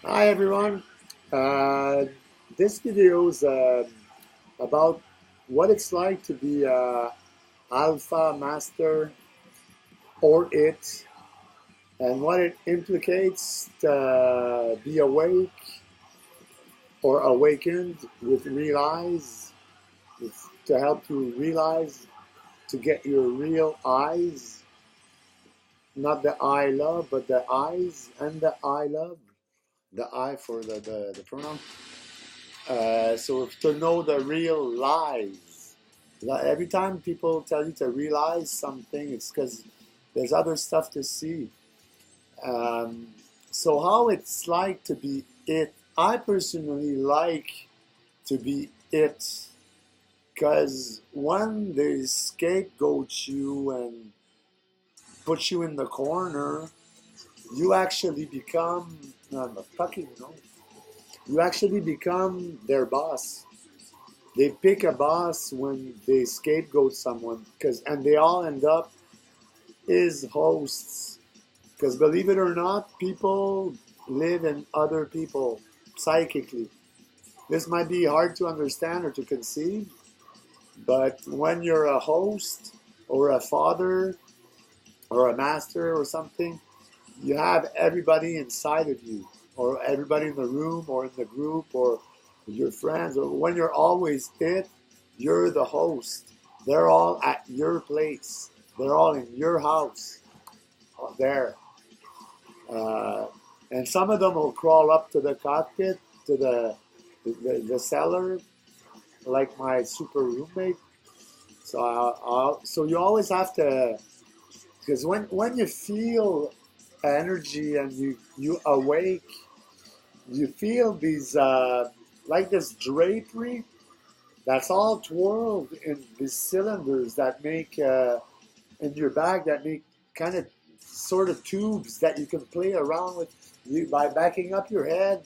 Hi everyone. Uh, this video is about what it's like to be a alpha master or it, and what it implicates to be awake or awakened with realize, to help you realize, to get your real eyes, not the I love, but the eyes and the I love, the I for the pronoun. So to know the real lies. Every time people tell you to realize something, it's because there's other stuff to see. Um, so how it's like to be it. I personally like to be it because when they scapegoat you and put you in the corner, you actually become fucking no. You actually become their boss. They pick a boss when they scapegoat someone, because and they all end up as hosts, because believe it or not, people live in other people psychically. This might be hard to understand or to conceive, but when you're a host or a father or a master or something, you have everybody inside of you, or everybody in the room or in the group or with your friends, or when you're always it, you're the host. They're all at your place. They're all in your house there. Uh, and some of them will crawl up to the cockpit, to the cellar, like my super roommate. So you always have to, because when you feel energy and you awake, you feel these like this drapery that's all twirled in these cylinders that make in your back, that make kind of sort of tubes that you can play around with you by backing up your head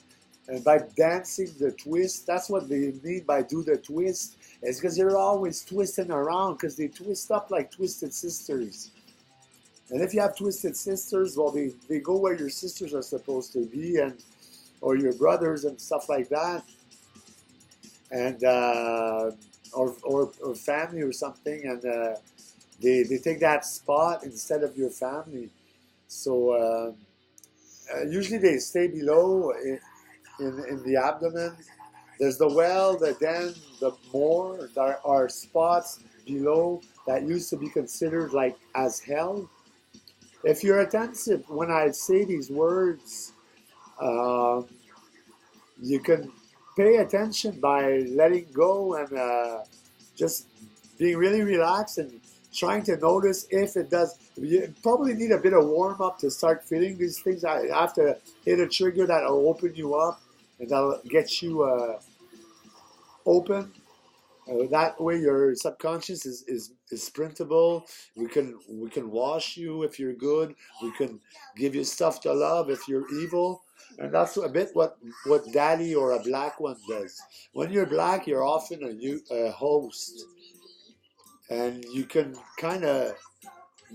and by dancing the twist. That's what they mean by do the twist. It's because they're always twisting around, because they twist up like twisted sisters. And if you have twisted sisters, well, they go where your sisters are supposed to be, and or your brothers and stuff like that, and or family or something, and they take that spot instead of your family. So usually they stay below in the abdomen. There's the well, the den, the more. There are spots below that used to be considered like as hell. If you're attentive when I say these words, um, you can pay attention by letting go and just being really relaxed and trying to notice if it does. You probably need a bit of warm up to start feeling these things. I have to hit a trigger that'll open you up and that'll get you open. That way, your subconscious is printable. We can wash you if you're good. We can give you stuff to love if you're evil, and that's a bit what daddy or a black one does. When you're black, you're often a host, and you can kind of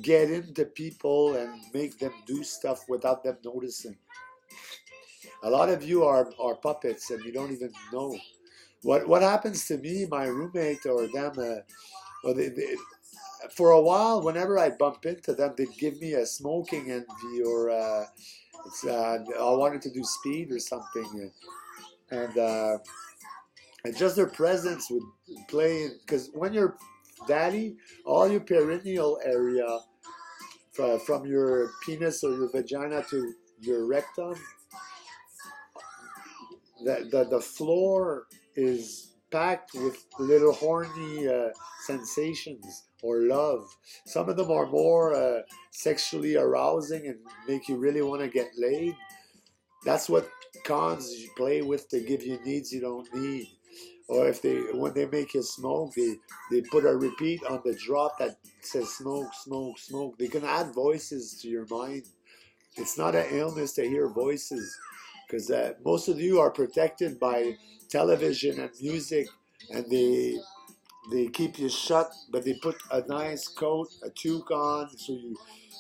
get into people and make them do stuff without them noticing. A lot of you are puppets, and you don't even know. What happens to me, my roommate or them? Well, for a while, whenever I bump into them, they'd give me a smoking envy, or I wanted to do speed or something, and just their presence would play. Because when you're daddy, all your perineal area, from your penis or your vagina to your rectum, the floor is packed with little horny sensations or love. Some of them are more sexually arousing and make you really want to get laid. That's what cons you play with to give you needs you don't need. Or if when they make you smoke, they put a repeat on the drop that says smoke, smoke, smoke. They can add voices to your mind. It's not an illness to hear voices, because most of you are protected by television and music, and they keep you shut, but they put a nice coat, a toque on, so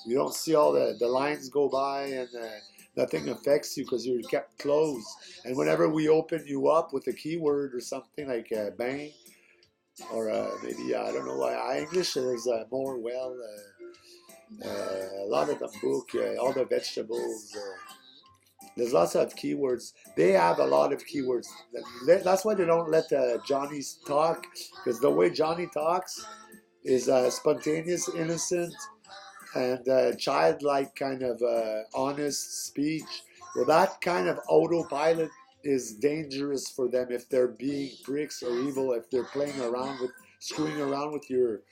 you don't see all the lines go by, and nothing affects you because you're kept closed. And whenever we open you up with a keyword or something like bang, or maybe, I don't know why, English is more well, a lot of the book, all the vegetables, there's lots of keywords. They have a lot of keywords. That's why they don't let Johnny's talk, because the way Johnny talks is spontaneous, innocent, and childlike kind of honest speech. Well, that kind of autopilot is dangerous for them if they're being pricks or evil, if they're playing around with, screwing around with your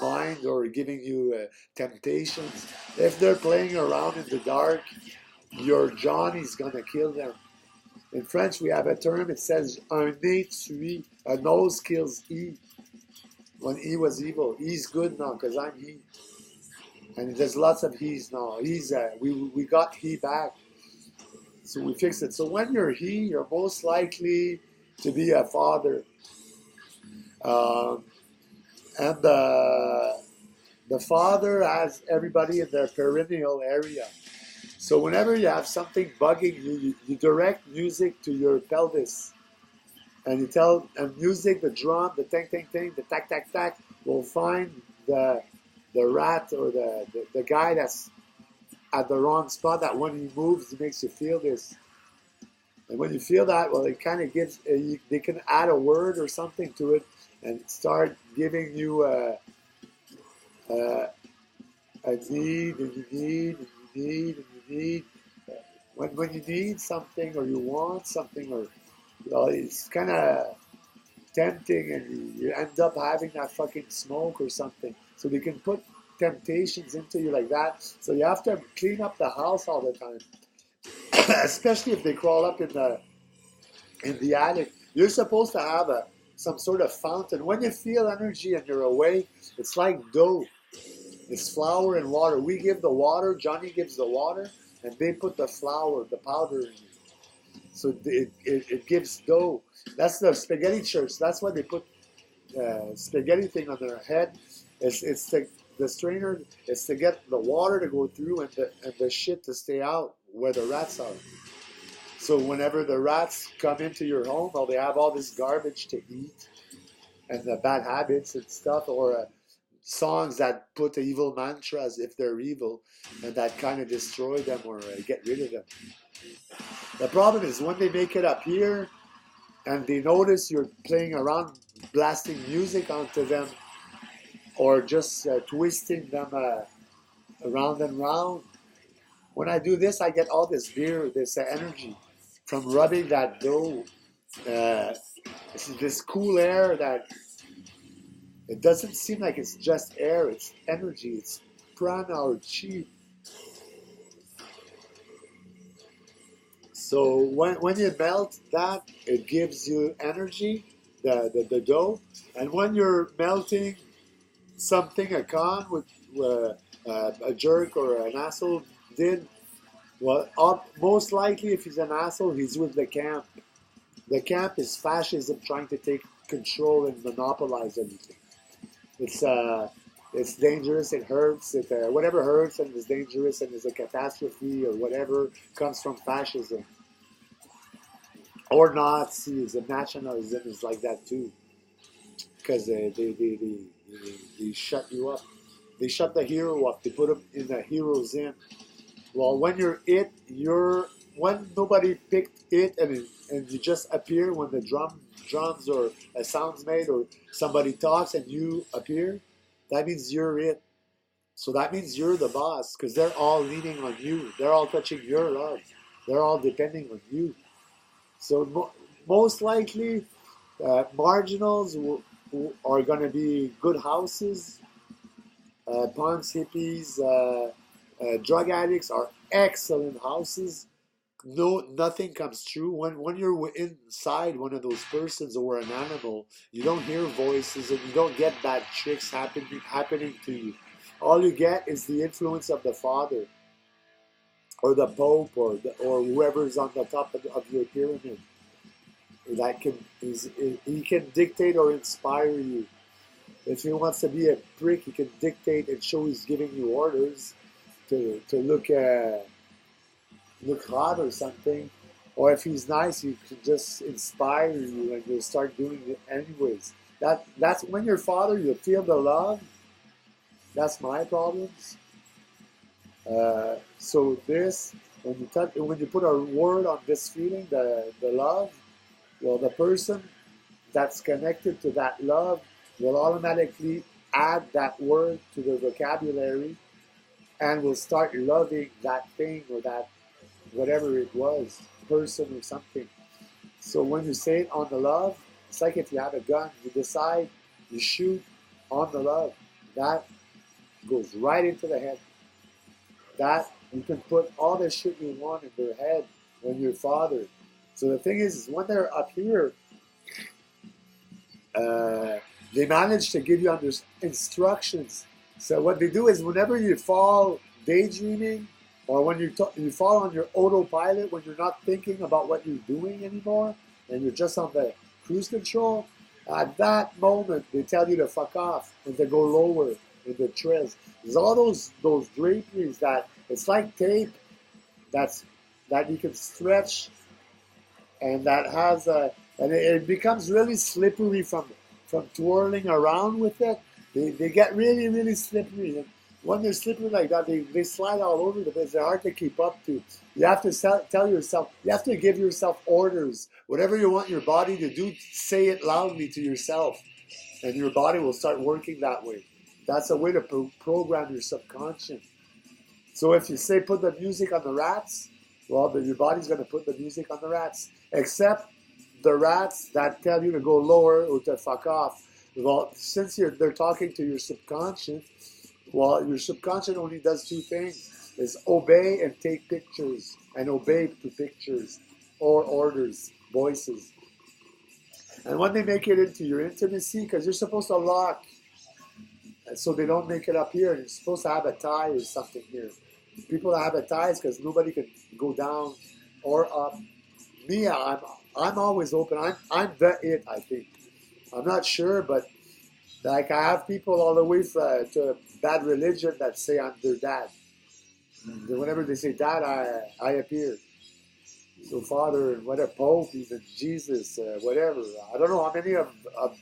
mind or giving you temptations. If they're playing around in the dark, your Johnny's gonna kill them. In French, we have a term. It says "un nez tue," a nose kills E. When E was evil, E's good now because I'm he, and there's lots of he's now. He's we got he back, so we fixed it. So when you're he, you're most likely to be a father, and the father has everybody in their perineal area. So whenever you have something bugging you, you direct music to your pelvis. And you tell, and music, the drum, the ting, ting, ting, the tack, tack, tack, will find the rat or the guy that's at the wrong spot, that when he moves, it makes you feel this. And when you feel that, well, it kind of gives, they can add a word or something to it and start giving you a need, and you need, and you need, and you need. When you need something or you want something, or well, it's kind of tempting, and you end up having that fucking smoke or something. So they can put temptations into you like that. So you have to clean up the house all the time, especially if they crawl up in the attic. You're supposed to have some sort of fountain. When you feel energy and you're awake, it's like dough. It's flour and water. We give the water, Johnny gives the water, and they put the flour, the powder in it. So it gives dough. That's the spaghetti church. That's why they put spaghetti thing on their head. It's the strainer is to get the water to go through and the shit to stay out where the rats are. So whenever the rats come into your home, well, they have all this garbage to eat and the bad habits and stuff, or songs that put the evil mantras if they're evil, and that kind of destroy them or get rid of them. The problem is when they make it appear and they notice you're playing around, blasting music onto them, or just twisting them around and round. When I do this, I get all this beer, this energy from rubbing that dough. This cool air that it doesn't seem like it's just air, it's energy, it's prana or chi. So when you melt that, it gives you energy, the dough. And when you're melting something a con with a jerk or an asshole did, well, most likely if he's an asshole, he's with the camp. The camp is fascism trying to take control and monopolize everything. It's dangerous, it hurts, whatever hurts and is dangerous and is a catastrophe or whatever comes from fascism. Or Nazis, and nationalism is like that too. Because they shut you up. They shut the hero up. They put him in the hero's in. Well, when you're it, when nobody picked it and you just appear when the drums or a sound's made or somebody talks and you appear, that means you're it. So that means you're the boss because they're all leaning on you. They're all touching your love. They're all depending on you. So most likely, marginals are going to be good houses. Punks, hippies, drug addicts are excellent houses. No, nothing comes true. When you're inside one of those persons or an animal, you don't hear voices and you don't get bad tricks happening to you. All you get is the influence of the Father, or the Pope, or whoever's on the top of your pyramid. He can dictate or inspire you. If he wants to be a prick, he can dictate and show he's giving you orders to look look hot or something, or if he's nice, he can just inspire you and you'll start doing it anyways. That's when your father, you feel the love. That's my problems. So this, when you put a word on this feeling, the love, well, the person that's connected to that love will automatically add that word to the vocabulary and will start loving that thing or that whatever it was, person or something. So when you say it on the love, it's like if you have a gun, you decide, you shoot on the love. That goes right into the head. That you can put all the shit you want in their head when you're father. So the thing is when they're up here, they manage to give you instructions. So what they do is whenever you fall daydreaming, or when you fall on your autopilot, when you're not thinking about what you're doing anymore, and you're just on the cruise control, at that moment they tell you to fuck off and to go lower in the trails. There's all those draperies that it's like tape that you can stretch, and that has and it becomes really slippery from twirling around with it. They get really, really slippery. And when they're slippery like that, they slide all over the place. They're hard to keep up to. You have to tell yourself, you have to give yourself orders. Whatever you want your body to do, say it loudly to yourself. And your body will start working that way. That's a way to program your subconscious. So if you say put the music on the rats, well, your body's going to put the music on the rats. Except the rats that tell you to go lower or to fuck off. Well, since they're talking to your subconscious, well, your subconscious only does two things: is obey and take pictures, and obey to pictures or orders, voices. And when they make it into your intimacy, because you're supposed to lock, and so they don't make it up here, and you're supposed to have a tie or something here. People that have a tie is because nobody can go down or up. Me, I'm always open. I'm the it, I think. I'm not sure, but like I have people all the way to bad religion that say I'm their dad. And whenever they say dad, I appear. So Father, what a Pope, even Jesus, whatever. I don't know how many of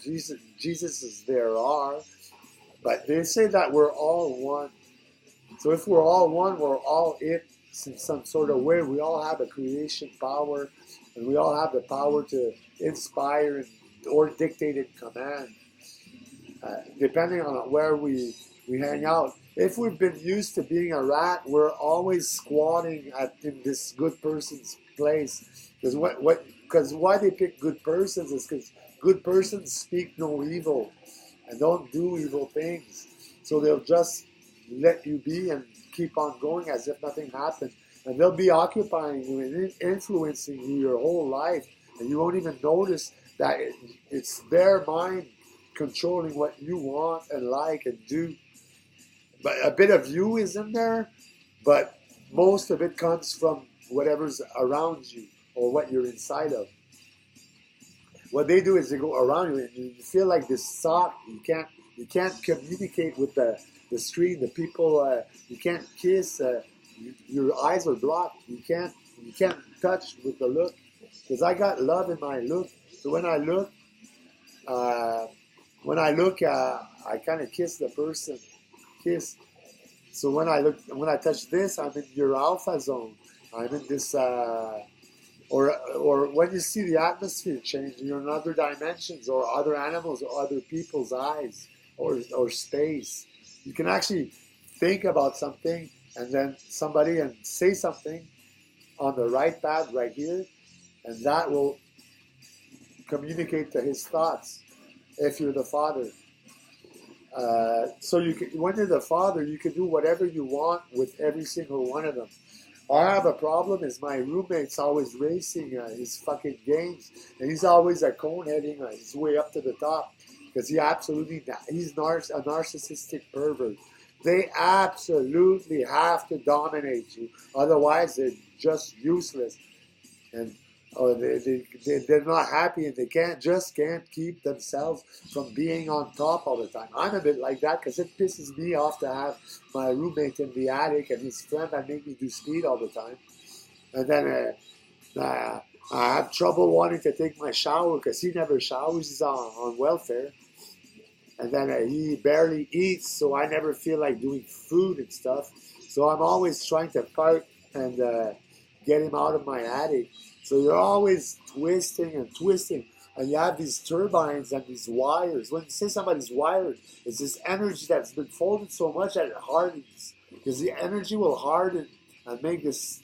Jesuses there are, but they say that we're all one. So if we're all one, we're all it in some sort of way. We all have a creation power, and we all have the power to inspire or dictate and command, depending on where we hang out. If we've been used to being a rat, we're always squatting in this good person's place. Because why they pick good persons is because good persons speak no evil and don't do evil things. So they'll just let you be and keep on going as if nothing happened. And they'll be occupying you and influencing you your whole life. And you won't even notice that it's their mind controlling what you want and like and do. But a bit of you is in there, but most of it comes from whatever's around you or what you're inside of. What they do is they go around you and you feel like this sock. You can't communicate with the screen, the people. You can't kiss. Your eyes are blocked. You can't touch with the look. Because I got love in my look. So when I look, I kind of kiss the person. Kiss. So when I touch this, I'm in your alpha zone. I'm in this, or when you see the atmosphere change, you're in other dimensions, or other animals, or other people's eyes, or space. You can actually think about something, and then somebody and say something on the right path right here, and that will communicate to his thoughts. If you're the father. So when you're the father, you can do whatever you want with every single one of them. I have a problem is my roommate's always racing his fucking games, and he's always a cone heading his way up to the top because he's a narcissistic pervert. They absolutely have to dominate you, otherwise they're just useless. And they're not happy, and they can't keep themselves from being on top all the time. I'm a bit like that because it pisses me off to have my roommate in the attic and his friend that make me do speed all the time. And then I have trouble wanting to take my shower because he never showers. He's on welfare. And then he barely eats, so I never feel like doing food and stuff. So I'm always trying to fight and get him out of my attic. So you're always twisting and twisting. And you have these turbines and these wires. When you say somebody's wired, it's this energy that's been folded so much that it hardens. Because the energy will harden and make this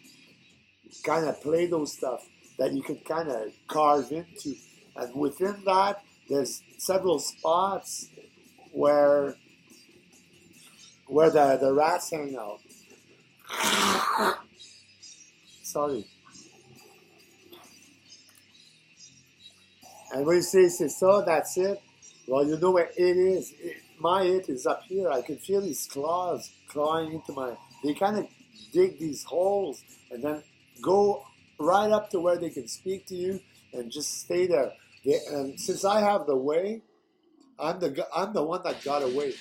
kind of Play-Doh stuff that you can kind of carve into. And within that, there's several spots where the rats hang out. Sorry. And when you say, so that's it, well, you know where it is. My it is up here. I can feel these claws clawing into my... They kind of dig these holes and then go right up to where they can speak to you and just stay there. And since I have the way, I'm the one that got away.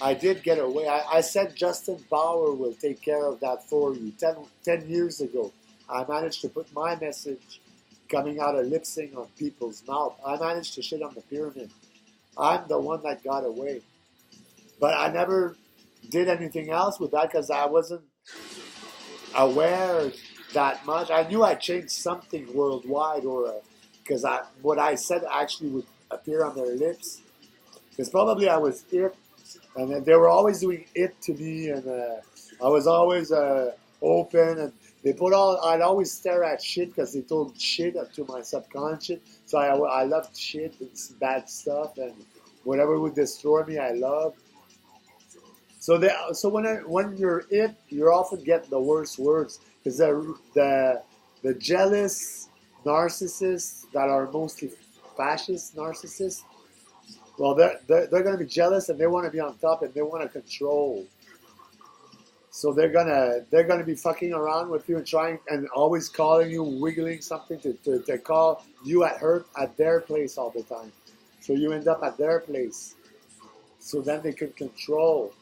I did get away. I said Justin Bauer will take care of that for you. 10 years ago, I managed to put my message coming out of lip sync on people's mouth. I managed to shit on the pyramid. I'm the one that got away. But I never did anything else with that because I wasn't aware that much. I knew I changed something worldwide, or because what I said actually would appear on their lips. Because probably I was it, and they were always doing it to me, and I was always open, and I'd always stare at shit because they told shit to my subconscious. So I loved shit and bad stuff, and whatever would destroy me, I loved. So when you're it, you often get the worst words because the jealous narcissists that are mostly fascist narcissists, well, they're going to be jealous and they want to be on top and they want to control. So they're gonna be fucking around with you and trying and always calling you, wiggling something to call you at their place all the time. So you end up at their place. So then they can control.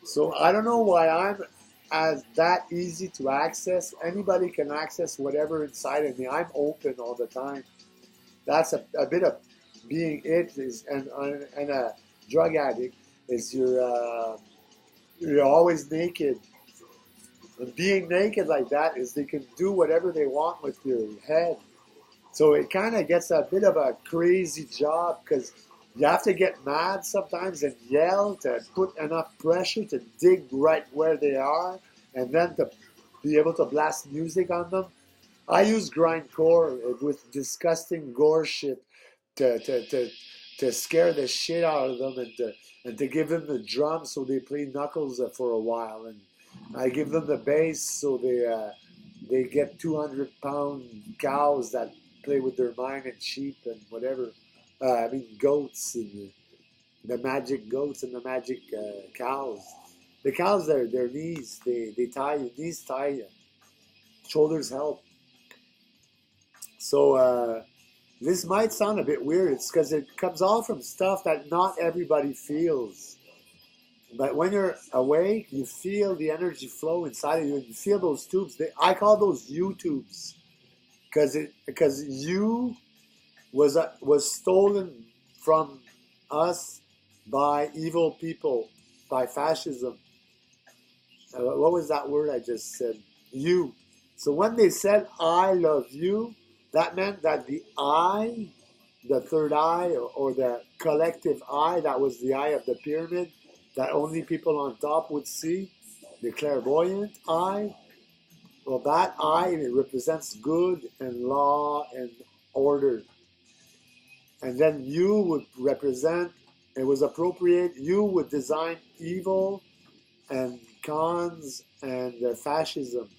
So I don't know why I'm as that easy to access. Anybody can access whatever inside of me. I'm open all the time. That's a bit of being it is and a drug addict is you're always naked. And being naked like that is they can do whatever they want with your head. So it kind of gets a bit of a crazy job because you have to get mad sometimes and yell to put enough pressure to dig right where they are and then to be able to blast music on them. I use grindcore with disgusting gore shit to scare the shit out of them and to give them the drums so they play knuckles for a while, and I give them the bass so they get 200-pound cows that play with their mind and sheep and whatever. Goats and the magic goats and the magic cows. The cows, their knees, they tie you, knees tie you, shoulders help. So this might sound a bit weird. It's because it comes all from stuff that not everybody feels. But when you're awake, you feel the energy flow inside of you, and you feel those tubes. I call those U-tubes, because you was stolen from us by evil people, by fascism. What was that word I just said? You. So when they said, I love you, that meant that the I, the third eye, or the collective I, that was the eye of the pyramid, that only people on top would see, the clairvoyant eye, well, that eye, it represents good and law and order. And then you would represent, it was appropriate, you would design evil and cons and fascism.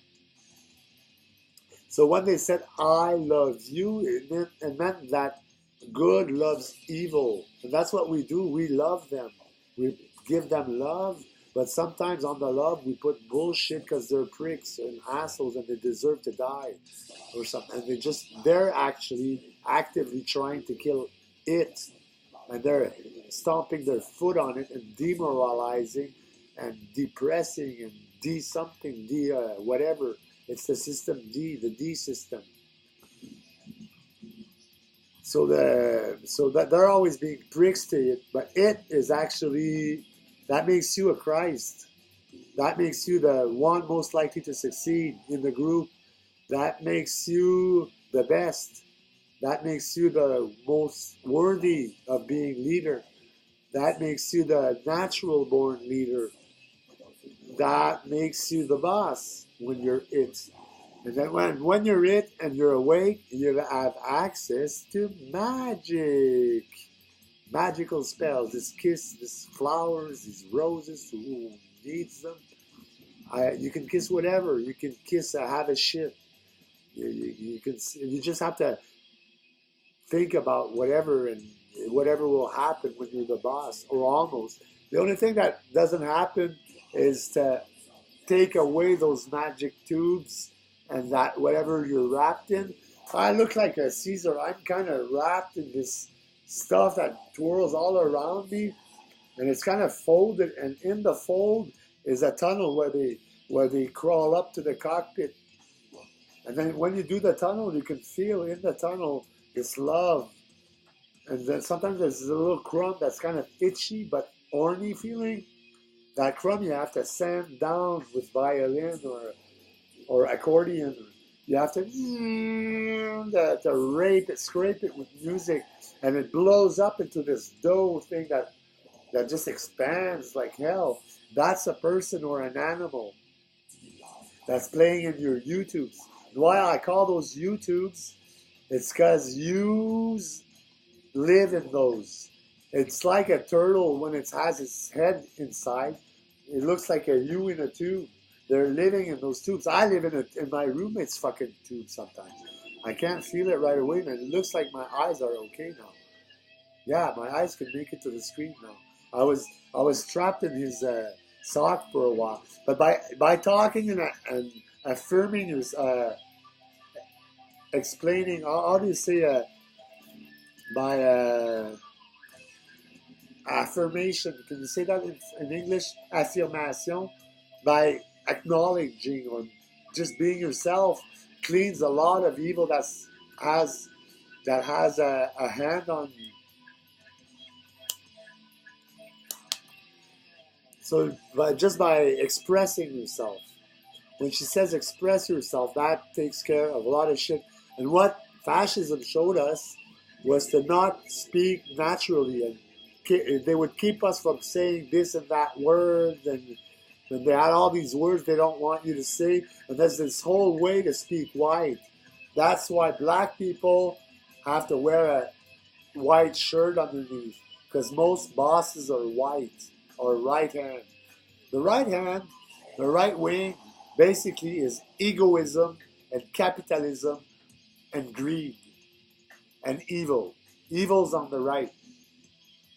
So when they said, I love you, it meant that good loves evil. And that's what we do. We love them. We give them love. But sometimes on the love, we put bullshit because they're pricks and assholes and they deserve to die or something. And they're actually actively trying to kill it. And they're stomping their foot on it and demoralizing and depressing and whatever. It's the system D, the D system. So that they're always being pricks to it, but it is actually that makes you a Christ. That makes you the one most likely to succeed in the group. That makes you the best. That makes you the most worthy of being leader. That makes you the natural born leader. That makes you the boss when you're it. And then when you're it and you're awake, you have access to magic. Magical spells, this kiss, this flowers, these roses, who needs them? You can kiss whatever. You can kiss have a shit. You just have to think about whatever and whatever will happen when you're the boss, or almost. The only thing that doesn't happen is to take away those magic tubes and that whatever you're wrapped in. I look like a Caesar. I'm kind of wrapped in this stuff that twirls all around me, and it's kind of folded. And in the fold is a tunnel where they crawl up to the cockpit. And then when you do the tunnel, you can feel in the tunnel this love. And then sometimes there's a little crumb that's kind of itchy but orny feeling. That crumb you have to sand down with violin or accordion. You have to rape it, scrape it with music, and it blows up into this dough thing that just expands like hell. That's a person or an animal that's playing in your YouTubes. Why I call those YouTubes, it's because you live in those. It's like a turtle when it has its head inside. It looks like a U in a tube. They're living in those tubes. I live in my roommate's fucking tube sometimes. I can't feel it right away, man. It looks like my eyes are okay now. Yeah, my eyes can make it to the screen now. I was trapped in his sock for a while, but by talking and affirming his explaining, how do you say by affirmation? Can you say that in English? Affirmation. By acknowledging or just being yourself cleans a lot of evil has a hand on you. So just by expressing yourself, when she says express yourself, that takes care of a lot of shit. And what fascism showed us was to not speak naturally, and they would keep us from saying this and that word, and they had all these words they don't want you to say, and there's this whole way to speak white. That's why black people have to wear a white shirt underneath, because most bosses are white or right hand. The right wing, basically is egoism and capitalism and greed and evil. Evil's on the right.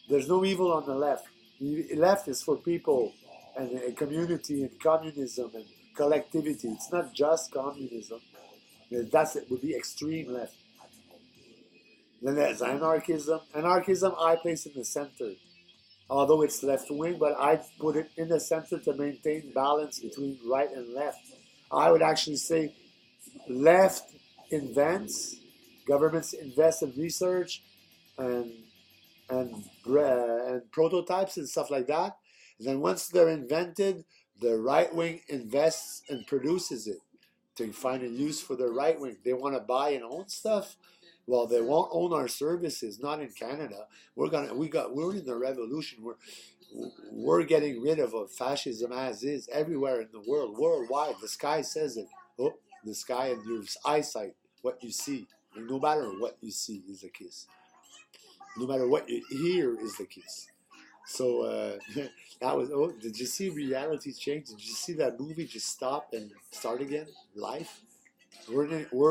There's no evil on the left. The left is for people and community and communism and collectivity. It's not just communism. It would be extreme left. Then there's anarchism. Anarchism I place in the center. Although it's left wing, but I put it in the center to maintain balance between right and left. I would actually say left invents, governments invest in research and prototypes and stuff like that. And then once they're invented, the right wing invests and produces it to find a use for the right wing. They want to buy and own stuff. Well, they won't own our services. Not in Canada. We're in the revolution. We're getting rid of fascism as is everywhere in the world, worldwide. The sky says it. Oh, the sky and your eyesight, what you see. And no matter what you see is a kiss. No matter what you hear is the kiss. So that was. Oh, did you see reality change? Did you see that movie just stop and start again? Life. We're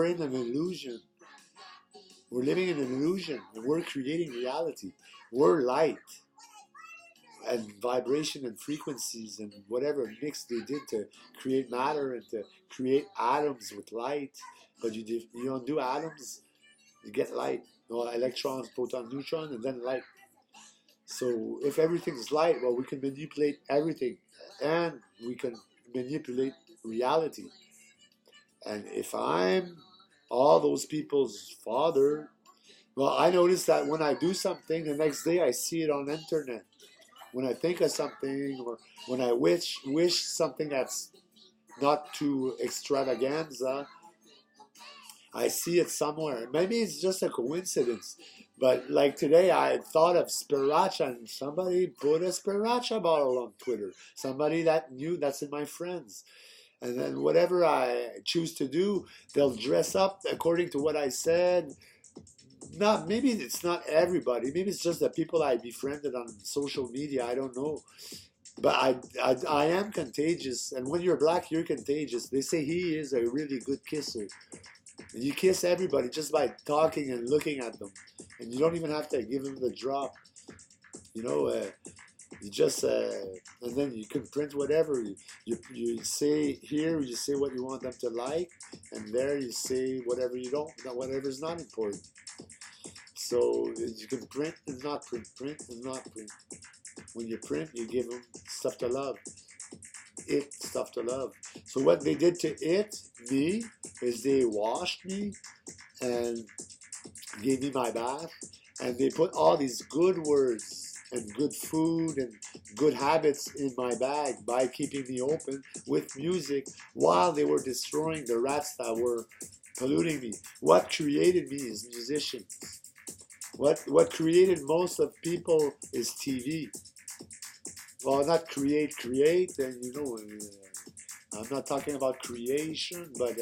in an illusion. We're living in an illusion, and we're creating reality. We're light and vibration and frequencies and whatever mix they did to create matter and to create atoms with light. But you don't do atoms, you get light. Electrons, protons, neutrons, and then light. So if everything's light, well, we can manipulate everything, and we can manipulate reality. And if I'm all those people's father, well, I notice that when I do something, the next day I see it on the internet. When I think of something, or when I wish something that's not too extravaganza, I see it somewhere. Maybe it's just a coincidence. But like today, I thought of Spiracha, and somebody put a Spiracha bottle on Twitter. Somebody that knew, that's in my friends. And then whatever I choose to do, they'll dress up according to what I said. Not, maybe it's not everybody. Maybe it's just the people I befriended on social media. I don't know. But I am contagious. And when you're black, you're contagious. They say he is a really good kisser. And you kiss everybody just by talking and looking at them. And you don't even have to give them the drop. You know, you just, and then you can print whatever. You say here, you say what you want them to like. And there you say whatever you don't, whatever's not important. So you can print and not print, print and not print. When you print, you give them stuff to love. It stuff to love. So what they did to me, is they washed me and gave me my bath, and they put all these good words and good food and good habits in my bag by keeping me open with music while they were destroying the rats that were polluting me. What created me is musicians. What created most of people is TV. Well, not create, and you know, I'm not talking about creation, but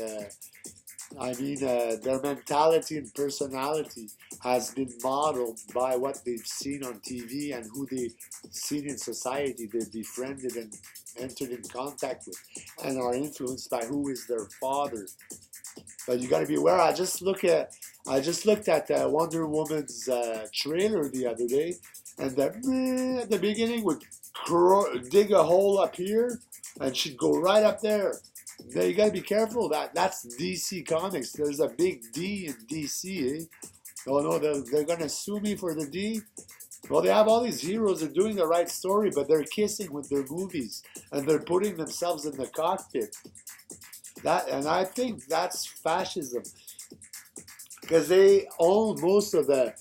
I mean their mentality and personality has been modeled by what they've seen on TV and who they've seen in society, they've befriended and entered in contact with, and are influenced by who is their father. But you got to be aware. I just looked at Wonder Woman's trailer the other day, and at the beginning would dig a hole up here, and she'd go right up there. Now you got to be careful. That's DC Comics. There's a big D in DC. Eh? Oh no, they're gonna sue me for the D. Well, they have all these heroes. They're doing the right story, but they're kissing with their movies, and they're putting themselves in the cockpit. And I think that's fascism, because they own most of the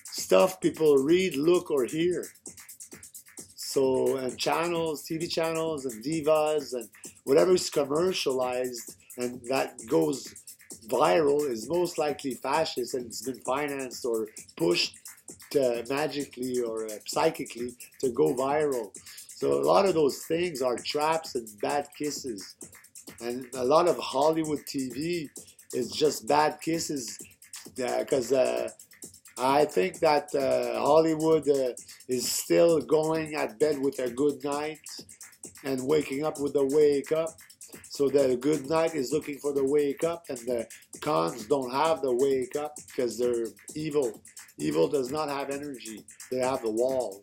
stuff people read, look, or hear. So, and channels, TV channels, and divas, and whatever is commercialized and that goes viral is most likely fascist, and it's been financed or pushed to magically or psychically to go viral. So a lot of those things are traps and bad kisses. And a lot of Hollywood TV is just bad kisses, because I think that Hollywood is still going at bed with a good night and waking up with a wake up. So the good night is looking for the wake up, and the cons don't have the wake up because they're evil. Evil does not have energy. They have the wall,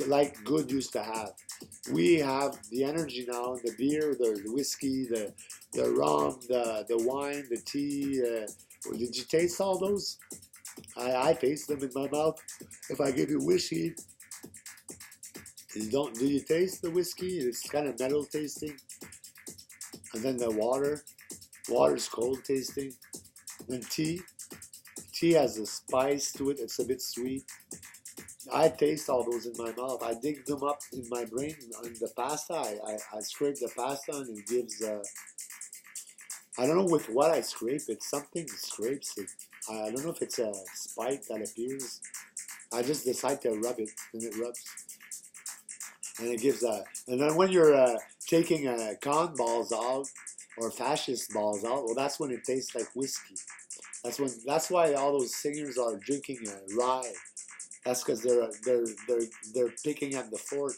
like good used to have. We have the energy now, the beer, the whiskey, the rum, the wine, the tea. Did you taste all those? I taste them in my mouth. If I give you whiskey, do you taste the whiskey? It's kind of metal tasting. And then the water's cold tasting. Then tea has a spice to it. It's a bit sweet. I taste all those in my mouth. I dig them up in my brain. In the pasta, I scrape the pasta, and it gives, I don't know with what I scrape it. Something scrapes it. I don't know if it's a spike that appears. I just decide to rub it, and it rubs. And it gives and then when you're taking con balls out, or fascist balls out, well, that's when it tastes like whiskey. That's why all those singers are drinking rye. That's because they're picking at the fort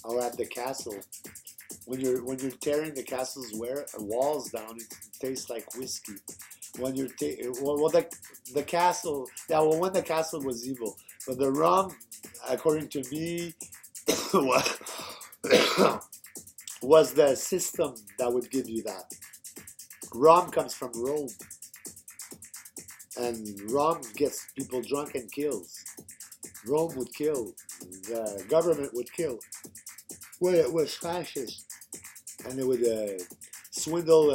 or at the castle. When you're tearing the castle's walls down, it tastes like whiskey. When you're the castle, yeah. Well, when the castle was evil, but the rum, according to me, was the system that would give you that. Rum comes from Rome, and rum gets people drunk and kills. Rome would kill. The government would kill. Well, it was fascist, and it would swindle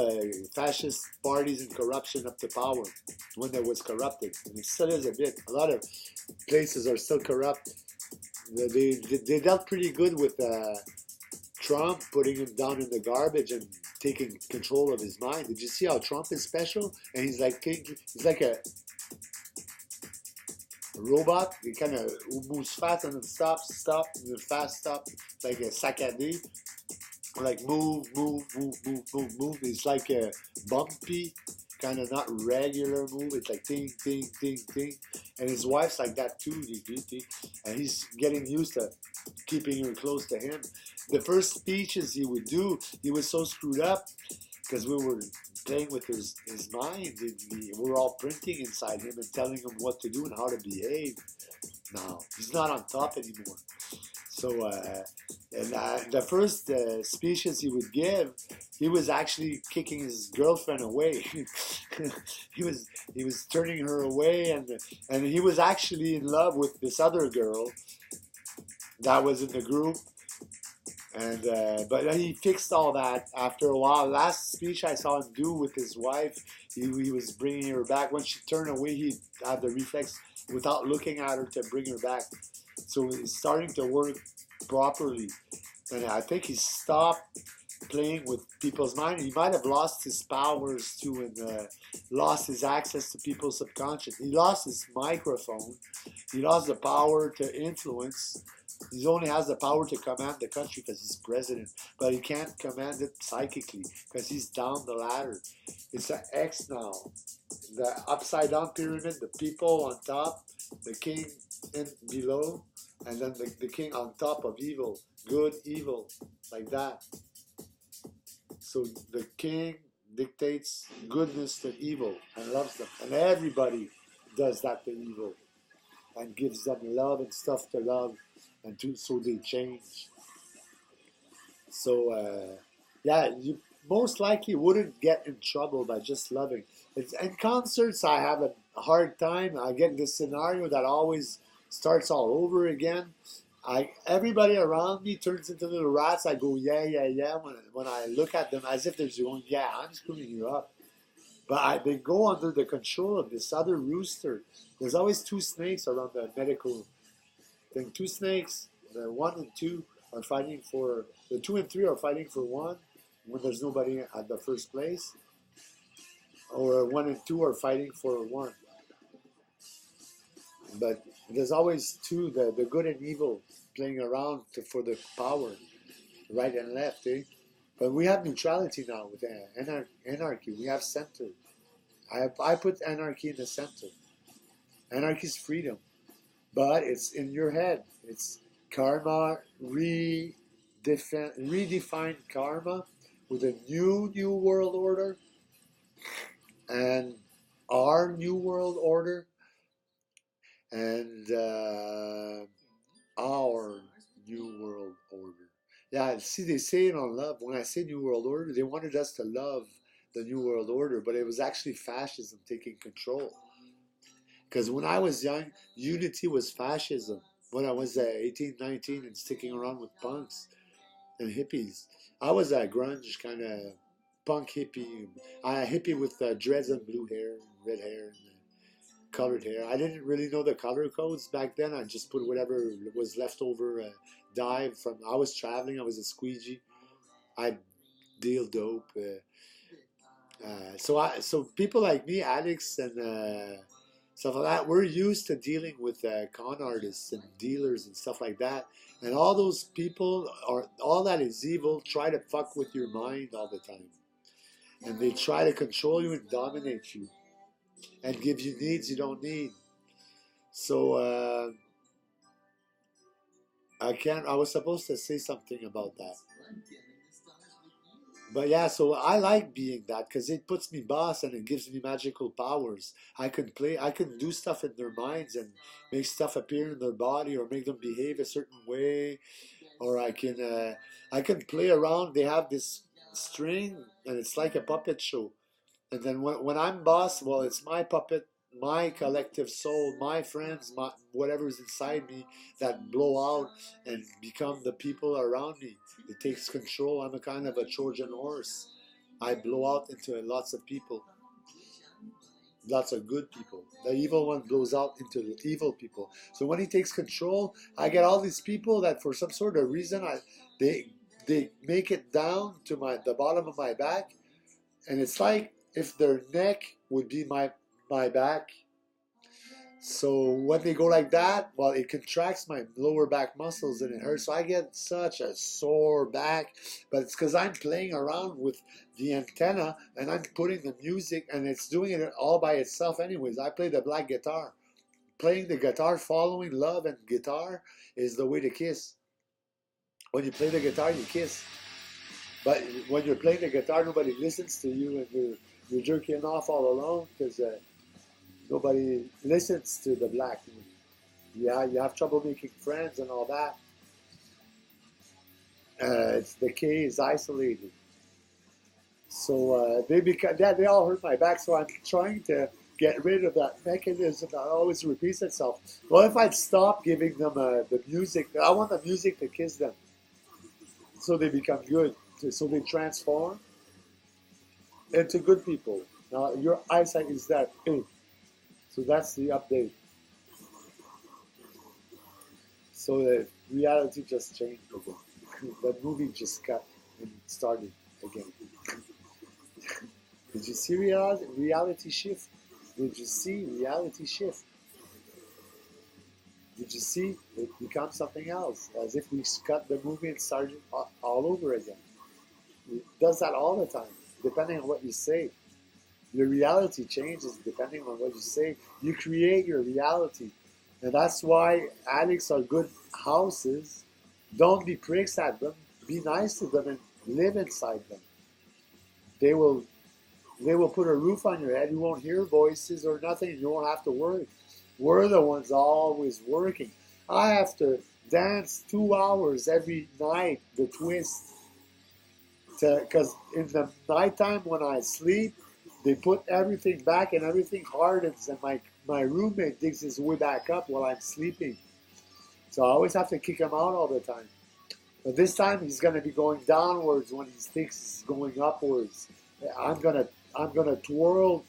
fascist parties and corruption up to power when there was corrupted. And it still is a bit. A lot of places are still corrupt. They dealt pretty good with Trump, putting him down in the garbage and taking control of his mind. Did you see how Trump is special? And he's like a robot. He kind of moves fast and then stops, and then fast, stop, like a saccadé. Like move. It's like a bumpy, kind of not regular move. It's like ting. And his wife's like that too. And he's getting used to keeping her close to him. The first speeches he would do, he was so screwed up because we were playing with his mind. We were all printing inside him and telling him what to do and how to behave. Now, he's not on top anymore. So, the first speeches he would give, he was actually kicking his girlfriend away. he was turning her away, and he was actually in love with this other girl that was in the group. And but he fixed all that after a while. Last speech I saw him do with his wife, he was bringing her back. When she turned away, he had the reflex without looking at her to bring her back. So it's starting to work properly. And I think he stopped playing with people's mind. He might have lost his powers too and lost his access to people's subconscious. He lost his microphone. He lost the power to influence. He only has the power to command the country because he's president, but he can't command it psychically because he's down the ladder. It's an X now. The upside down pyramid, the people on top, the king in below, and then the king on top of evil, good, evil, like that. So the king dictates goodness to evil and loves them, and everybody does that to evil and gives them love and stuff to love, and so they change. So yeah, you most likely wouldn't get in trouble by just loving. In concerts, I have a hard time. I get this scenario that always starts all over again. Everybody around me turns into little rats. I go, yeah, when I look at them as if they're going, yeah, I'm screwing you up. But they go under the control of this other rooster. There's always two snakes around the medical thing. Two snakes, the 1 and 2 are fighting for, the 2 and 3 are fighting for 1 when there's nobody at the first place. Or 1 and 2 are fighting for 1. But there's always two, the good and evil, playing around for the power, right and left, eh? But we have neutrality now with anarchy. We have center. I put anarchy in the center. Anarchy is freedom, but it's in your head. It's karma, redefined karma with a new world order, and our new world order, and our new world order. Yeah, see, they say it on love. When I say new world order, they wanted us to love the new world order, but it was actually fascism taking control. Because when I was young, unity was fascism. When I was 18, 19 and sticking around with punks and hippies, I was a grunge kind of punk hippie. A hippie with dreads and blue hair, red hair, and colored hair. I didn't really know the color codes back then. I just put whatever was left over dye from. I was traveling. I was a squeegee. I deal dope. So people like me, addicts and stuff like that, we're used to dealing with con artists and dealers and stuff like that. And all those people all that is evil. Try to fuck with your mind all the time, and they try to control you and dominate you, and give you needs you don't need. So I was supposed to say something about that. But yeah, so I like being that because it puts me boss and it gives me magical powers. I can do stuff in their minds and make stuff appear in their body or make them behave a certain way. Or I can play around. They have this string and it's like a puppet show. And then when I'm boss, well, it's my puppet, my collective soul, my friends, whatever's inside me that blow out and become the people around me. It takes control. I'm a kind of a Trojan horse. I blow out into lots of people, lots of good people. The evil one blows out into the evil people. So when he takes control, I get all these people that for some sort of reason they make it down to the bottom of my back, and it's like if their neck would be my back. So when they go like that, well, it contracts my lower back muscles and it hurts. So I get such a sore back, but it's because I'm playing around with the antenna and I'm putting the music, and it's doing it all by itself anyways. I play the black guitar. Playing the guitar, following love and guitar is the way to kiss. When you play the guitar, you kiss. But when you're playing the guitar, nobody listens to you, and you're jerking off all alone because nobody listens to the black. Yeah, you have trouble making friends and all that. The K is isolated. So they all hurt my back. So I'm trying to get rid of that mechanism that always repeats itself. Well, if I'd stop giving them the music, I want the music to kiss them, so they become good. So they transform into good people. Now your eyesight is that. So that's the update. So the reality just changed again. The movie just cut and started again. Did you see reality shift? Did you see reality shift? Did you see it become something else? As if we cut the movie and started all over again. It does that all the time, depending on what you say. Your reality changes depending on what you say. You create your reality. And that's why addicts are good houses. Don't be pricks at them. Be nice to them and live inside them. They will put a roof on your head. You won't hear voices or nothing. You won't have to worry. We're the ones always working. I have to dance 2 hours every night, the twist. Because in the nighttime when I sleep, they put everything back and everything hardens, and my roommate digs his way back up while I'm sleeping. So I always have to kick him out all the time. But this time he's going to be going downwards when he thinks he's going upwards. I'm gonna twirl.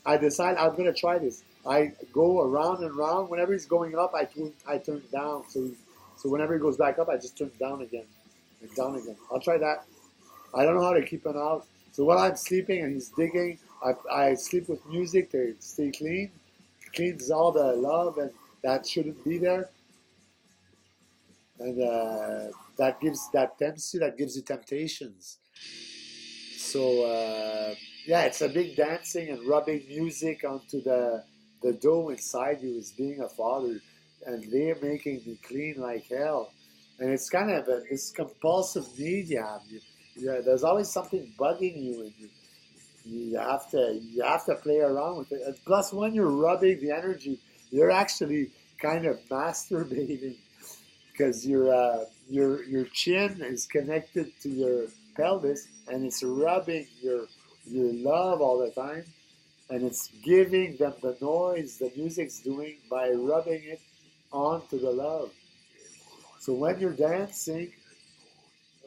I decide I'm gonna try this. I go around and around. Whenever he's going up, I turn down. So whenever he goes back up, I just turn down again and down again. I'll try that. I don't know how to keep him out. So while I'm sleeping and he's digging, I sleep with music to stay clean. Cleans all the love and that shouldn't be there. And that tempts you, that gives you temptations. So yeah, it's a big dancing and rubbing music onto the dough inside you is being a father, and they're making me clean like hell. And it's kind of this compulsive need you have. There's always something bugging you, and you have to play around with it. And plus, when you're rubbing the energy, you're actually kind of masturbating because your chin is connected to your pelvis, and it's rubbing your love all the time, and it's giving them the noise the music's doing by rubbing it onto the love. So when you're dancing,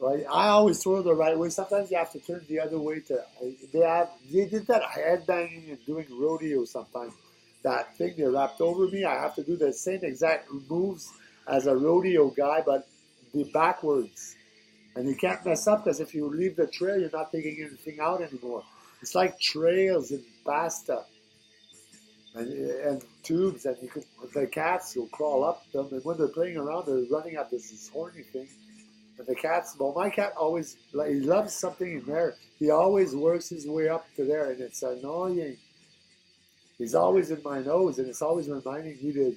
right, I always twirl the right way. Sometimes you have to turn the other way. They did that headbanging and doing rodeo sometimes. That thing they wrapped over me, I have to do the same exact moves as a rodeo guy, but the backwards. And you can't mess up because if you leave the trail, you're not taking anything out anymore. It's like trails in pasta and tubes, and the cats will crawl up them. And when they're playing around, they're running at this horny thing. And the cats, well, my cat always, he loves something in there. He always works his way up to there, and it's annoying. He's always in my nose, and it's always reminding you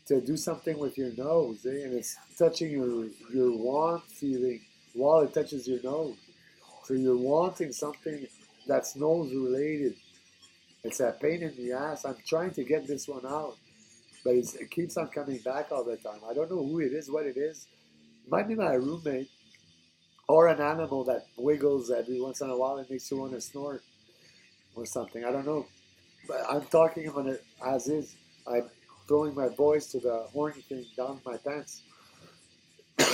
to do something with your nose, and it's touching your want feeling while it touches your nose. So you're wanting something that's nose related. It's a pain in the ass. I'm trying to get this one out, but it keeps on coming back all the time. I don't know who it is, what it is. It might be my roommate or an animal that wiggles every once in a while and makes you want to snort or something. I don't know. But I'm talking about it as is. I'm throwing my voice to the horny thing down my pants.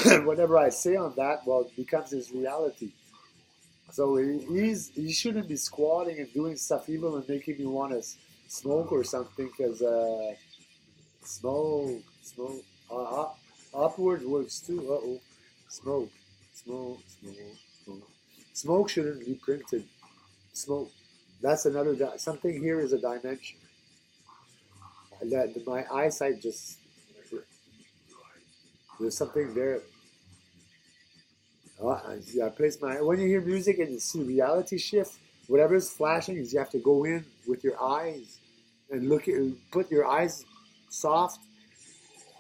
And whatever I say on that, well, it becomes his reality. So he shouldn't be squatting and doing stuff evil and making me want to smoke or something, because smoke. Upward works too. Smoke, smoke. Smoke shouldn't be printed. Smoke. That's another. Something here is a dimension. That my eyesight just, there's something there. I place my, when you hear music and you see reality shift, whatever's flashing is you have to go in with your eyes and look at, put your eyes soft,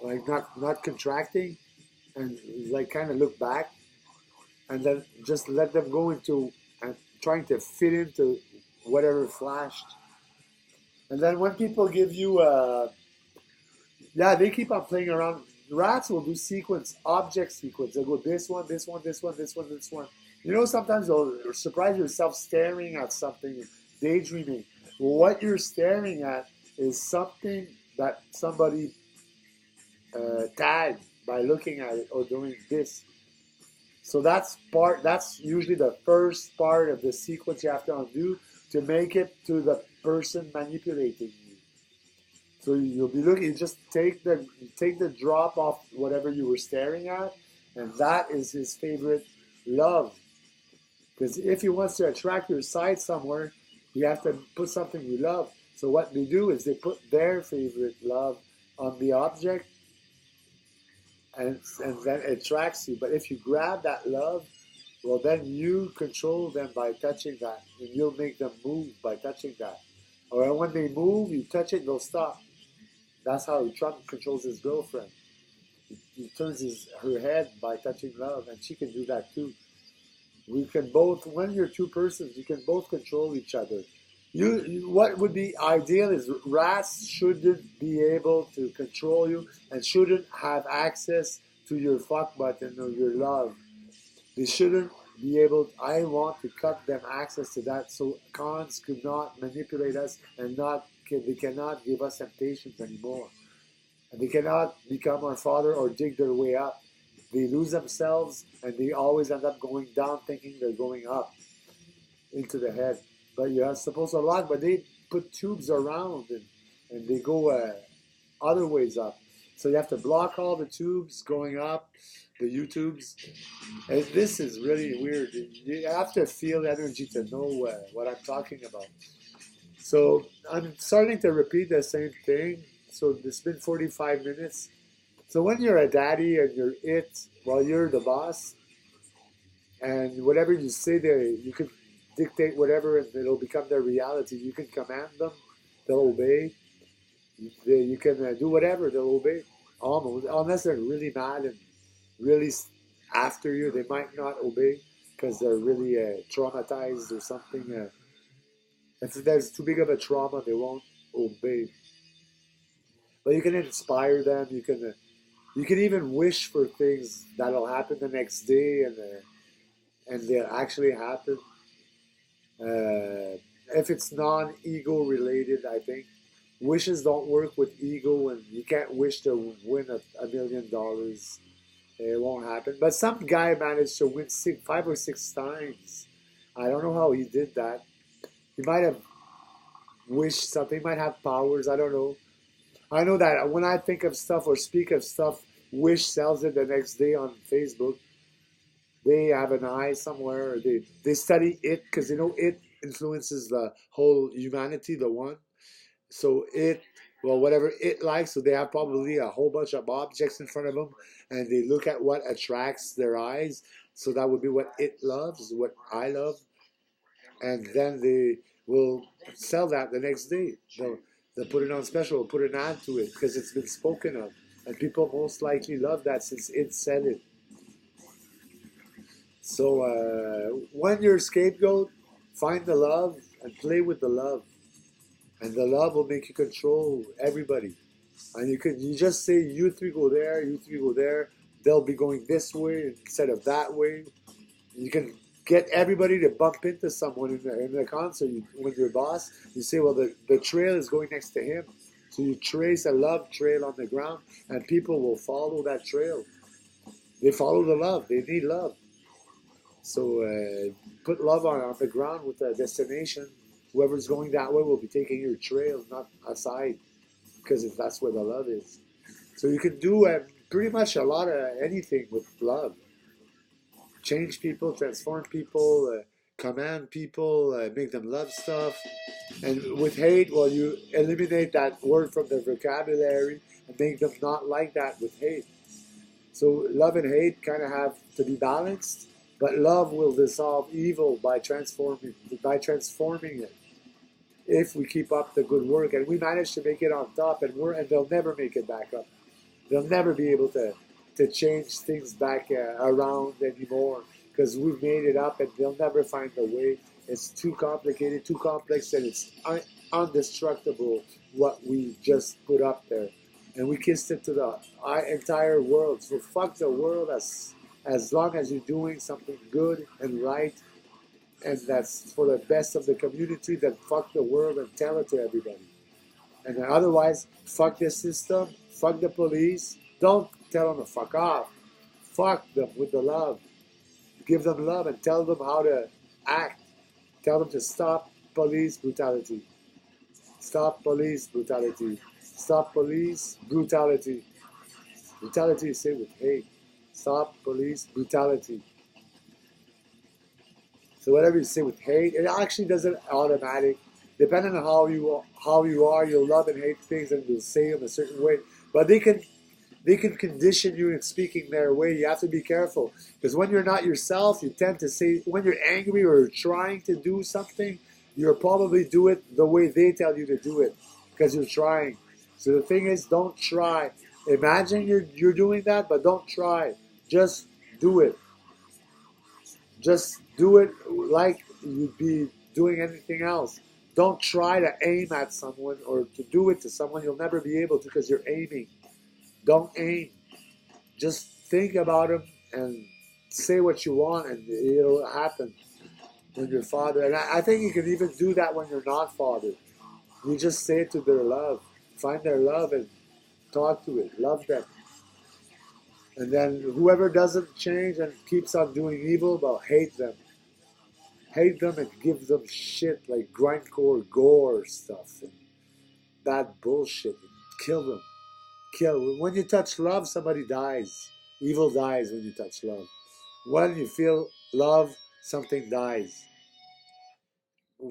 like not contracting, and like kind of look back, and then just let them go into and trying to fit into whatever flashed. And then when people give you yeah, they keep on playing around. Rats will do sequence, object sequence. They'll go this one, this one, this one, this one, this one. You know, sometimes you'll surprise yourself staring at something, daydreaming. What you're staring at is something that somebody tagged by looking at it or doing this. So that's usually the first part of the sequence you have to undo to make it to the person manipulating you. So you'll be looking, you just take the drop off whatever you were staring at, and that is his favorite love. Because if he wants to attract your side somewhere, you have to put something you love. So what they do is they put their favorite love on the object, and then it attracts you. But if you grab that love, well, then you control them by touching that, and you'll make them move by touching that. Or when they move, you touch it, they'll stop. That's how Trump controls his girlfriend. He turns her head by touching love, and she can do that too. We can both, when you're two persons, you can both control each other. What would be ideal is rats shouldn't be able to control you and shouldn't have access to your fuck button or your love. They shouldn't be able, I want to cut them access to that so cons could not manipulate us and they cannot give us temptations anymore. And they cannot become our father or dig their way up. They lose themselves and they always end up going down thinking they're going up into the head. But you're supposed to lock, but they put tubes around and they go other ways up. So you have to block all the tubes going up, the U-tubes. And this is really weird. You have to feel energy to know what I'm talking about. So I'm starting to repeat the same thing. So it's been 45 minutes. So when you're a daddy and you're it, well, you're the boss. And whatever you say there, you can dictate whatever and it'll become their reality. You can command them, they'll obey. You can do whatever, they'll obey. Almost, unless they're really mad and really after you, they might not obey because they're really traumatized or something. If there's too big of a trauma, they won't obey. But you can inspire them. You can even wish for things that'll happen the next day, and they'll actually happen. If it's non-ego related, I think wishes don't work with ego, and you can't wish to win $1 million. It won't happen. But some guy managed to win 5 or 6 times. I don't know how he did that. He might have wished something. He might have powers. I don't know. I know that when I think of stuff or speak of stuff, Wish sells it the next day on Facebook. They have an eye somewhere. They study it because they know it influences the whole humanity, the one. So whatever it likes, so they have probably a whole bunch of objects in front of them, and they look at what attracts their eyes. So that would be what it loves, what I love. And then they will sell that the next day. They'll put it on special, put an ad to it because it's been spoken of. And people most likely love that since it said it. So when you're a scapegoat, find the love and play with the love. And the love will make you control everybody. And you just say, you three go there, you three go there. They'll be going this way instead of that way. You can get everybody to bump into someone in the concert. When you're boss, you say, well, the trail is going next to him. So you trace a love trail on the ground, and people will follow that trail. They follow the love. They need love. So put love on the ground with a destination. Whoever's going that way will be taking your trail, not aside, because if that's where the love is. So you can do pretty much a lot of anything with love. Change people, transform people, command people, make them love stuff. And with hate, well, you eliminate that word from their vocabulary and make them not like that with hate. So love and hate kind of have to be balanced, but love will dissolve evil by transforming it. If we keep up the good work and we manage to make it on top, and they'll never make it back up. They'll never be able to change things back around anymore because we've made it up and they'll never find a way. It's too complicated, too complex, and it's undestructible what we just put up there. And we kissed it to the entire world. So fuck the world as long as you're doing something good and right and that's for the best of the community, then fuck the world and tell it to everybody. And then otherwise, fuck the system, fuck the police. Don't tell them to fuck off. Fuck them with the love. Give them love and tell them how to act. Tell them to stop police brutality. Stop police brutality. Stop police brutality. Brutality is said with hate. Stop police brutality. So whatever you say with hate, it actually doesn't automatic. Depending on how you are, you'll love and hate things and you'll say them a certain way. But they can condition you in speaking their way. You have to be careful because when you're not yourself, you tend to say when you're angry or trying to do something, you'll probably do it the way they tell you to do it because you're trying. So the thing is, don't try. Imagine you're doing that, but don't try. Just do it. Just do it like you'd be doing anything else. Don't try to aim at someone or to do it to someone. You'll never be able to because you're aiming. Don't aim. Just think about them and say what you want, and it'll happen when you're father. And I think you can even do that when you're not father. You just say it to their love. Find their love and talk to it. Love them. And then whoever doesn't change and keeps on doing evil, well, hate them. Hate them and give them shit like grindcore gore stuff and bad bullshit. And kill them. Kill. When you touch love, somebody dies. Evil dies when you touch love. When you feel love, something dies.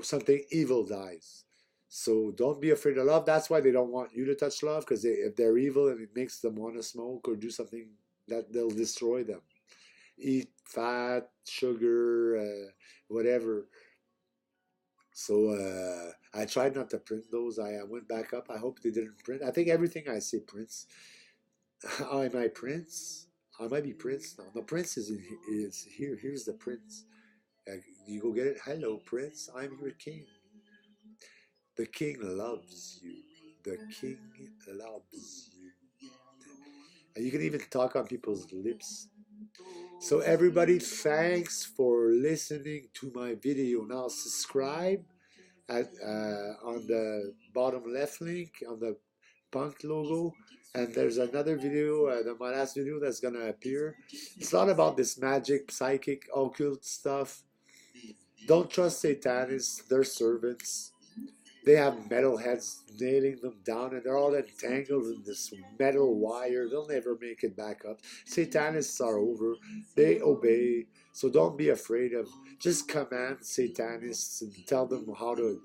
Something evil dies. So don't be afraid of love. That's why they don't want you to touch love, because if they're evil and it makes them want to smoke or do something that they'll destroy them. Eat fat, sugar, whatever. So I tried not to print those. I went back up. I hope they didn't print. I think everything I say prints. Am I Prince? I might be Prince now. The Prince is here. Here's the Prince. You go get it. Hello, Prince. I'm your king. The king loves you. The king loves you. And you can even talk on people's lips. So everybody, thanks for listening to my video. Now subscribe on the bottom left link on the punk logo, and there's another video, my last video that's gonna appear. It's not about this magic, psychic, occult stuff. Don't trust Satanists, they're servants. They have metal heads nailing them down and they're all entangled in this metal wire. They'll never make it back up. Satanists are over. They obey. So don't be afraid of, just command Satanists and tell them how to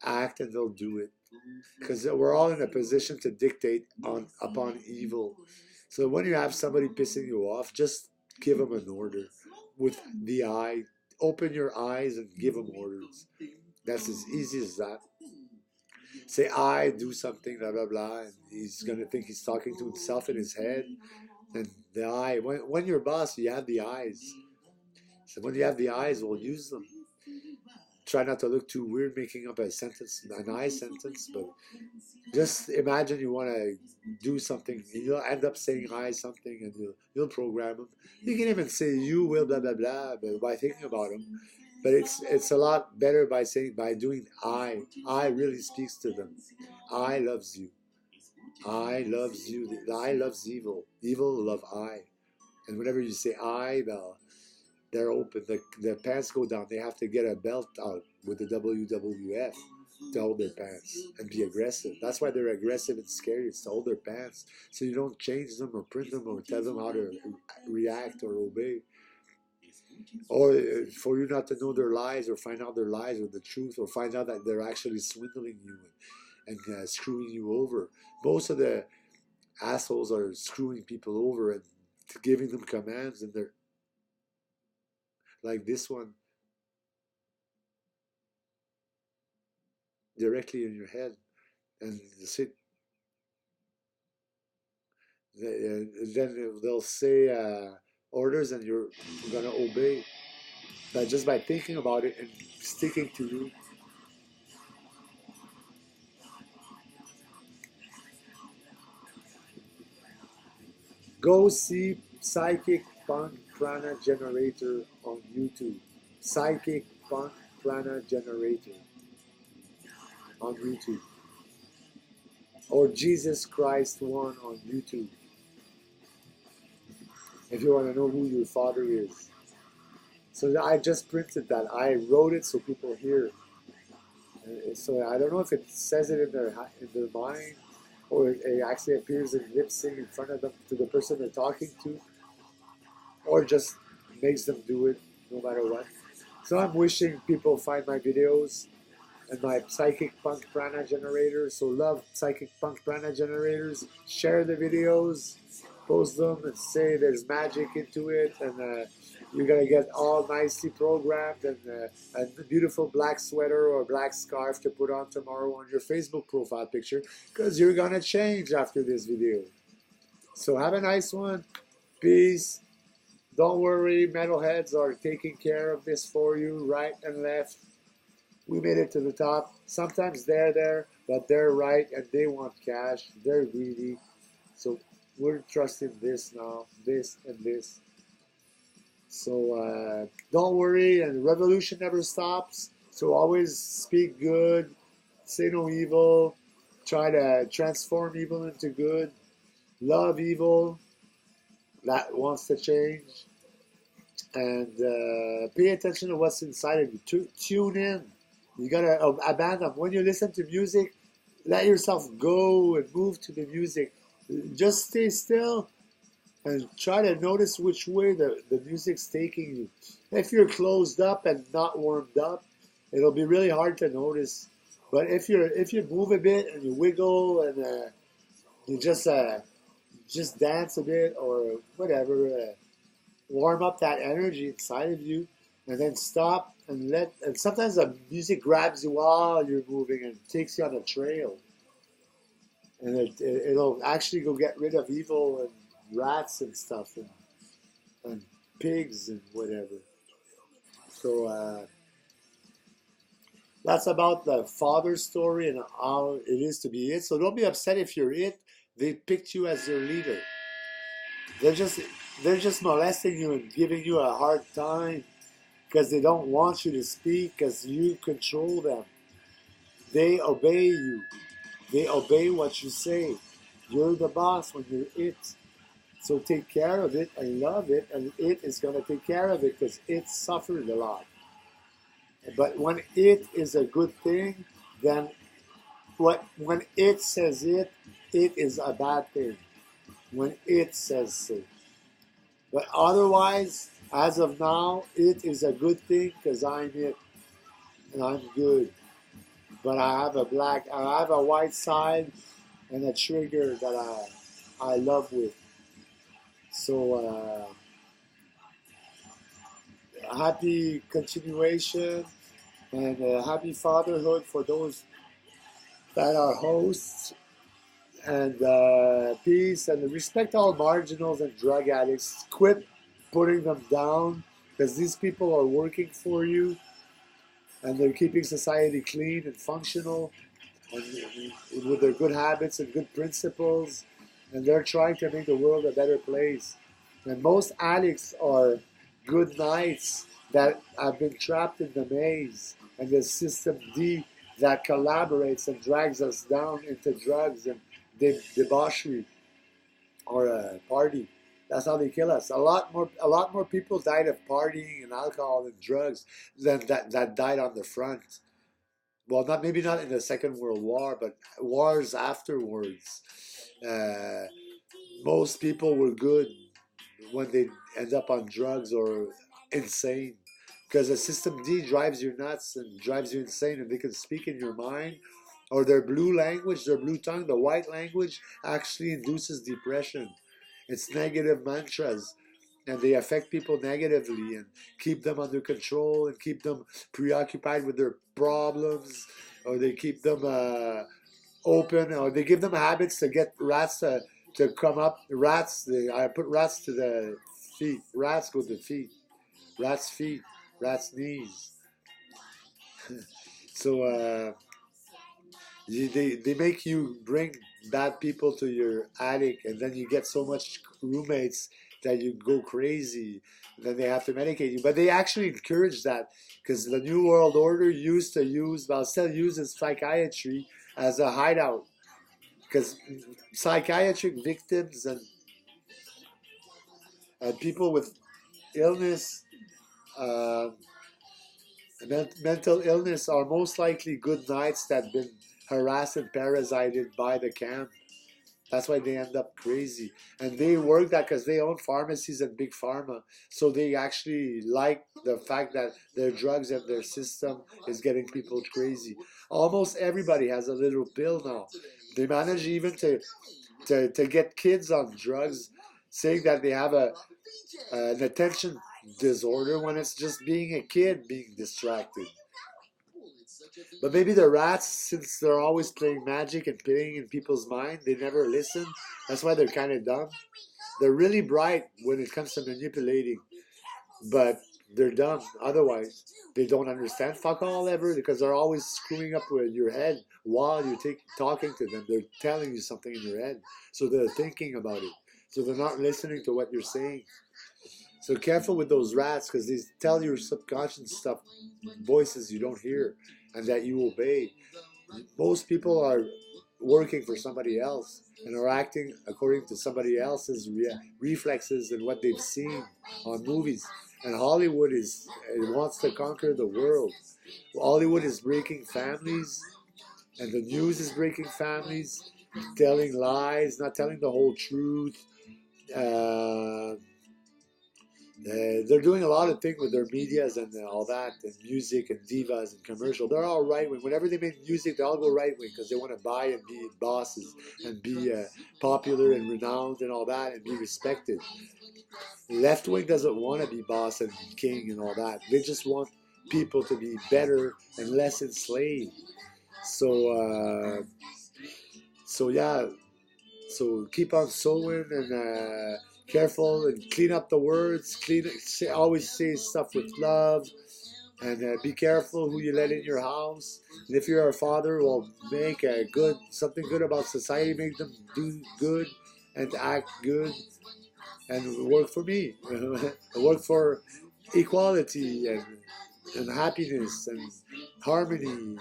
act and they'll do it. Because we're all in a position to dictate upon evil. So when you have somebody pissing you off, just give them an order with the eye. Open your eyes and give them orders. That's as easy as that. Say, I do something, blah, blah, blah, and he's going to think he's talking to himself in his head. And the eye, when you're boss, you have the eyes. So when you have the eyes, we'll use them. Try not to look too weird making up a sentence, an I sentence, but just imagine you want to do something, and you'll end up saying I something, and you'll program them. You can even say you will, blah, blah, blah, but by thinking about them. But it's a lot better by doing I. I really speaks to them. I loves you. I loves you. I loves evil. Evil love I. And whenever you say I, well, they're open. The pants go down. They have to get a belt out with the WWF to hold their pants and be aggressive. That's why they're aggressive and scary. It's to hold their pants so you don't change them or print them or tell them how to react or obey. Or for you not to know their lies or find out their lies or the truth or find out that they're actually swindling you and screwing you over. Most of the assholes are screwing people over and giving them commands, and they're like this one directly in your head, and sit. Then they'll say orders, and you're gonna obey. But just by thinking about it and sticking to you. Go see Psychic Punk Prana Generator on YouTube. Psychic Punk Prana Generator on YouTube. Or Jesus Christ One on YouTube. If you want to know who your father is. So I just printed that. I wrote it so people hear. So I don't know if it says it in their mind, or it actually appears in lip sync in front of them to the person they're talking to, or just makes them do it no matter what. So I'm wishing people find my videos and my Psychic Punk Prana Generator. So love Psychic Punk Prana Generators. Share the videos, post them, and say there's magic into it, and you're gonna get all nicely programmed, and a beautiful black sweater or black scarf to put on tomorrow on your Facebook profile picture, because you're gonna change after this video. So have a nice one. Peace. Don't worry, metalheads are taking care of this for you, right and left. We made it to the top. Sometimes they're there, but they're right and they want cash. They're greedy. So we're trusting this now, this and this. So don't worry, and revolution never stops. So always speak good, say no evil, try to transform evil into good, love evil that wants to change, and pay attention to what's inside of you. Tune in. You gotta abandon. When you listen to music, let yourself go and move to the music. Just stay still and try to notice which way the music's taking you. If you're closed up and not warmed up, it'll be really hard to notice. But if you move a bit and you wiggle and you just dance a bit or whatever, warm up that energy inside of you, and then stop and sometimes the music grabs you while you're moving and takes you on a trail, and it'll actually go get rid of evil and rats and stuff and pigs and whatever. So that's about the father story and how it is to be it. So don't be upset if you're it. They picked you as their leader. They're just molesting you and giving you a hard time because they don't want you to speak because you control them. They obey you. They obey what you say. You're the boss when you're it. So take care of it and love it, and it is going to take care of it because it suffered a lot. But when it is a good thing, then when it says it is a bad thing. When it says so. But otherwise, as of now, it is a good thing because I'm it and I'm good. But I have a white side and a trigger that I love with. So happy continuation and happy fatherhood for those that are hosts, and peace, and respect all marginals and drug addicts. Quit putting them down because these people are working for you and they're keeping society clean and functional and with their good habits and good principles, and they're trying to make the world a better place. And most addicts are good knights that have been trapped in the maze and the system D that collaborates and drags us down into drugs and debauchery or a party. That's how they kill us. A lot more people died of partying and alcohol and drugs than that died on the front. Well, not maybe not in the Second World War, but wars afterwards. Uh, Most people were good when they end up on drugs or insane, because the system D drives you nuts and drives you insane, and they can speak in your mind, or their blue language, their blue tongue, the white language actually induces depression. It's negative mantras, and they affect people negatively and keep them under control and keep them preoccupied with their problems, or they keep them open, or they give them habits to get rats to come up. I put rats to the feet. Rats go to feet. Rats' feet. Rats' knees. So they make you bring bad people to your attic, and then you get so much roommates that you go crazy. Then they have to medicate you, but they actually encourage that, because the New World Order used to use, well, still uses psychiatry as a hideout, because psychiatric victims and people with illness, uh, mental illness, are most likely good knights that have been harassed and parasited by the camp. That's why they end up crazy. And they work that because they own pharmacies and big pharma. So they actually like the fact that their drugs and their system is getting people crazy. Almost everybody has a little pill now. They manage even to get kids on drugs, saying that they have an attention disorder when it's just being a kid being distracted. But maybe the rats, since they're always playing magic and playing in people's mind, they never listen. That's why they're kind of dumb. They're really bright when it comes to manipulating, but they're dumb otherwise. They don't understand fuck all ever, because they're always screwing up with your head while you're talking to them. They're telling you something in your head, so they're thinking about it. So they're not listening to what you're saying. So careful with those rats, because they tell your subconscious stuff, voices you don't hear and that you obey. Most people are working for somebody else and are acting according to somebody else's reflexes and what they've seen on movies. And Hollywood wants to conquer the world. Hollywood is breaking families, and the news is breaking families, telling lies, not telling the whole truth. Uh, they're doing a lot of things with their medias and all that, and music and divas and commercial. They're all right wing. Whenever they make music, they all go right wing, because they want to buy and be bosses and be popular and renowned and all that, and be respected. Left wing doesn't want to be boss and king and all that. They just want people to be better and less enslaved. So yeah. So keep on sewing, and careful, and clean up the words. Always say stuff with love, and be careful who you let in your house. And if you're a father, well, make something good about society. Make them do good and act good, and work for me. Work for equality and happiness and harmony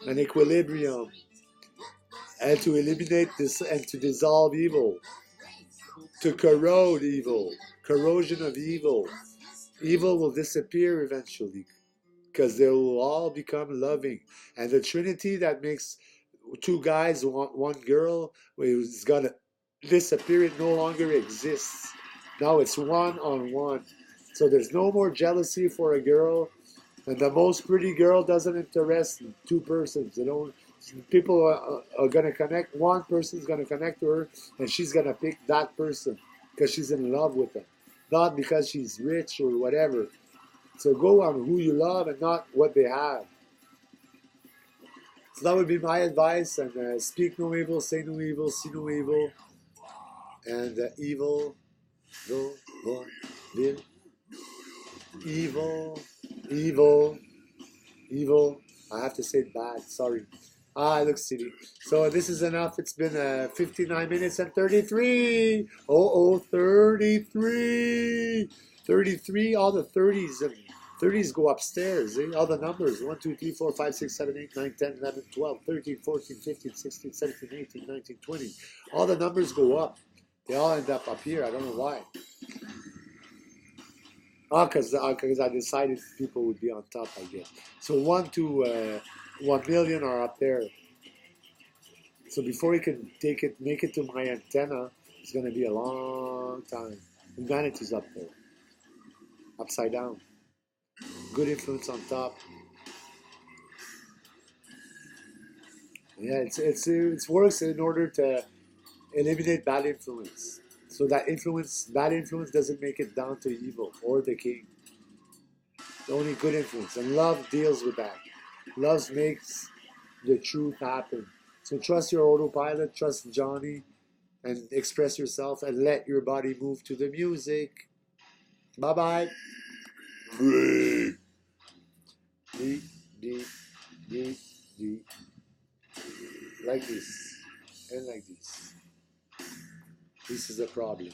and equilibrium, and to eliminate this and to dissolve evil, to corrode evil, corrosion of evil. Evil will disappear eventually, because they will all become loving. And the Trinity that makes two guys want one girl is going to disappear. It no longer exists. Now it's one on one. So there's no more jealousy for a girl. And the most pretty girl doesn't interest two persons. People are going to connect. One person's going to connect to her, and she's going to pick that person because she's in love with them, not because she's rich or whatever. So go on who you love and not what they have. So that would be my advice. And speak no evil, say no evil, see no evil. And evil, go, will. Evil. I have to say it bad, sorry. It looks silly. So this is enough. It's been 59 minutes and 33. 33. 33. All the 30s and 30s go upstairs. Eh? All the numbers. 1, 2, 3, 4, 5, 6, 7, 8, 9, 10, 11, 12, 13, 14, 15, 16, 17, 18, 19, 20. All the numbers go up. They all end up here. I don't know why. Oh, because I decided people would be on top, I guess. So 1 to 1 million are up there. So before he can make it to my antenna, it's going to be a long time. Humanity's up there, upside down. Good influence on top. Yeah, it works in order to eliminate bad influence. So that bad influence doesn't make it down to evil or the king. Only good influence. And love deals with that. Love makes the truth happen. So trust your autopilot, trust Johnny, and express yourself and let your body move to the music. Bye-bye. D, D, D, D. Like this. And like this. This is a problem.